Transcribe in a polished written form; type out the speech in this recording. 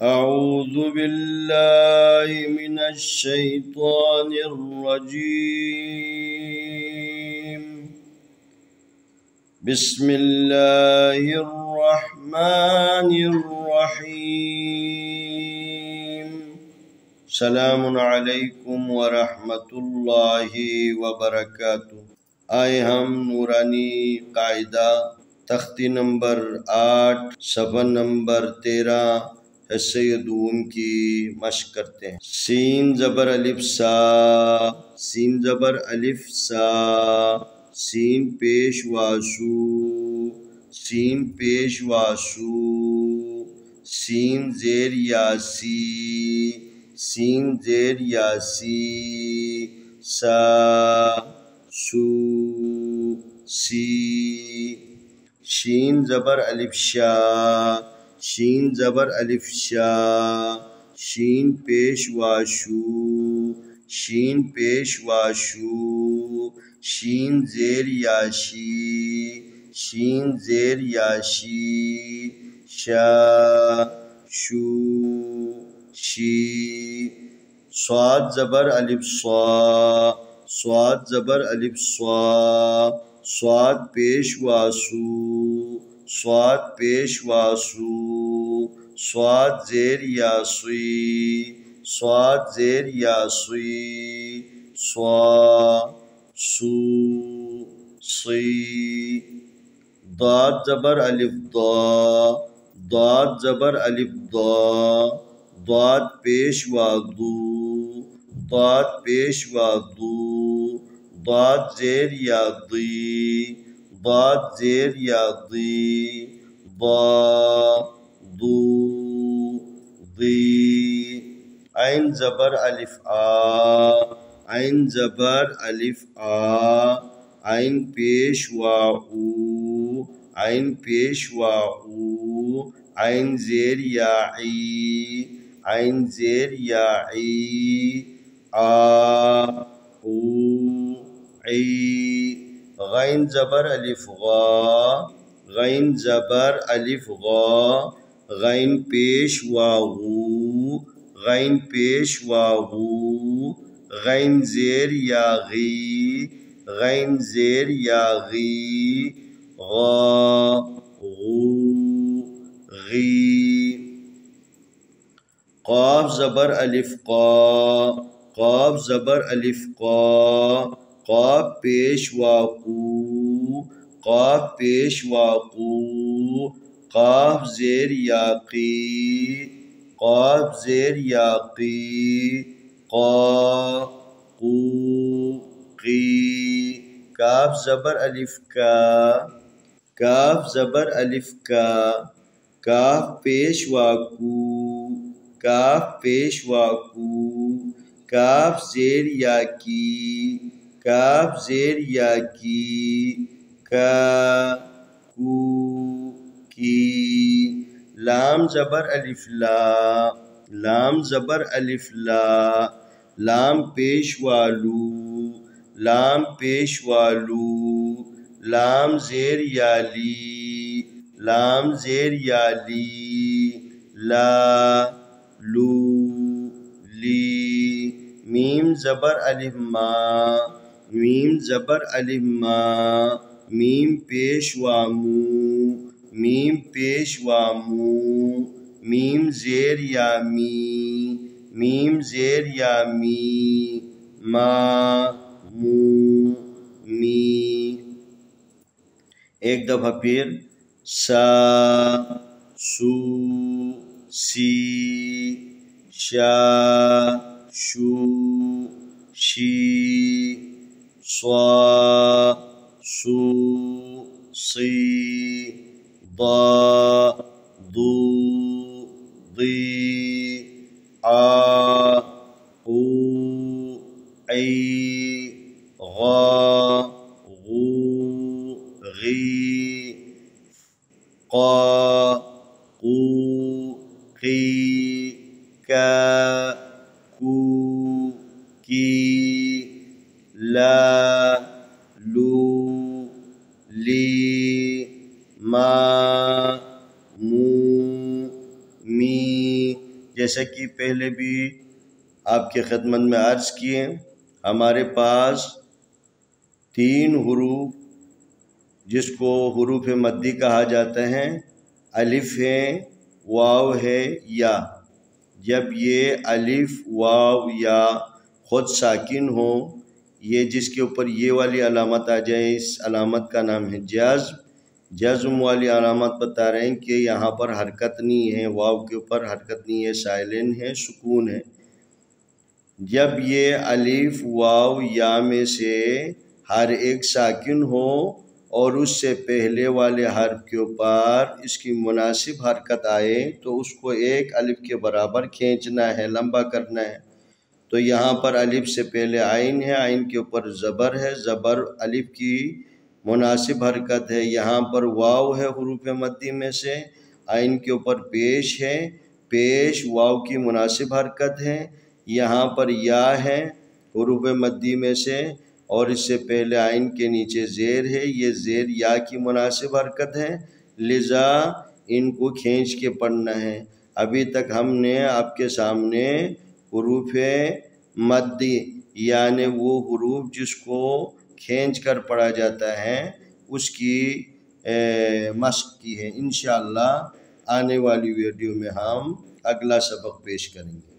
أعوذ بالله من الشيطان الرجيم. بسم الله الرحمن الرحيم. سلام علیکم ورحمۃ اللہ وبرکاتہ. آئے ہم نورانی قاعدہ تختی نمبر 8 صفحہ نمبر 13 حصہ دوم کی مشق کرتے ہیں. سین زبر الف سا، سین زبر الف سا، سین پیش واسو، سین پیش واسو، سین زیر یاسی، سین زیر یاسی، سا سو سی. شین زبر الف شا، شین زبر الف شا، شین پیش واشو، شین پیش واشو، شین زیر یاشی، شین زیر یاشی، شا شو شی. صاد زبر الف صا، صاد زبر الف صا، صاد پیش واسو، صاد پیش واسو، صاد زیر یاسوی، صاد زیر یاسوی، صا سو صی. ضاد زبر الف ضا، ضاد زبر الف ضا، ضاد پیش وادو، ضاد پیش وادو، ضاد زیر یادی، ضاد زیر یادی، ضا دو ضی. عین زبر الف آ، عین زبر الف آ، عین پیش واؤ، عین پیش واؤ، عین زیر یاعی، عین زیر یاعی، آ او عی. غین زبر الف غا، غین زبر الف غا، غین پیش واو، غین پیش واو، غین زیر یاغی، غین زیر یاغی، غا غو غی. قاف زبر الف قا، قاف زبر الف قا، قاف پیش واقو، قاف پیش واقو، قاف زیر یاقی، قاف زیر یاقی، قا قو قی. کاف زبر الف کا، کاف زبر الف کا، کاف پیش واقو، کاف پیش واقو، کاف زیر یا کی، کاف زیر یا کی، کا کو کی. لام زبر الف لا، لام زبر الف لا، لام پیش والو، لام پیش والو، لام زیر یالی، لام زیر یالی، لا لو لی. میم زبر الف ما، میم زبر الف ما، میم پیش وامو، میم پیش وامو، میم زیر یامی، میم زیر یامی، ما مو می. ایک دفعہ پھر سا سو سی، شا شو شی، صا سو صی، ضا ضو ضی، آ او عی، غا غو غی، قا قو قی، کا کو کی، لا لو لی، ما مو می. جیسا کہ پہلے بھی آپ کے خدمت میں عرض کیے، ہمارے پاس 3 حروف جس کو حروف مدی کہا جاتا ہے، الف ہے، واو ہے، یا۔ جب یہ الف، واو، یا خود ساکن ہو، یہ جس کے اوپر یہ والی علامت آ جائے، اس علامت کا نام ہے جزم۔ جزم والی علامت بتا رہے ہیں کہ یہاں پر حرکت نہیں ہے، واو کے اوپر حرکت نہیں ہے، سائلنٹ ہے، سکون ہے۔ جب یہ الف، واو، یا میں سے ہر ایک ساکن ہو اور اس سے پہلے والے حرف کے اوپر اس کی مناسب حرکت آئے تو اس کو ایک الف کے برابر کھینچنا ہے، لمبا کرنا ہے۔ تو یہاں پر الف سے پہلے عین ہے، عین کے اوپر زبر ہے، زبر الف کی مناسب حرکت ہے۔ یہاں پر واو ہے حروف مدی میں سے، عین کے اوپر پیش ہے، پیش واو کی مناسب حرکت ہے۔ یہاں پر یا ہے حروف مدی میں سے اور اس سے پہلے عین کے نیچے زیر ہے، یہ زیر یا کی مناسب حرکت ہے، لذا ان کو کھینچ کے پڑھنا ہے۔ ابھی تک ہم نے آپ کے سامنے حروف مدی یعنی وہ حروف جس کو کھینچ کر پڑھا جاتا ہے اس کی مشق کی ہے۔ انشاءاللہ آنے والی ویڈیو میں ہم اگلا سبق پیش کریں گے۔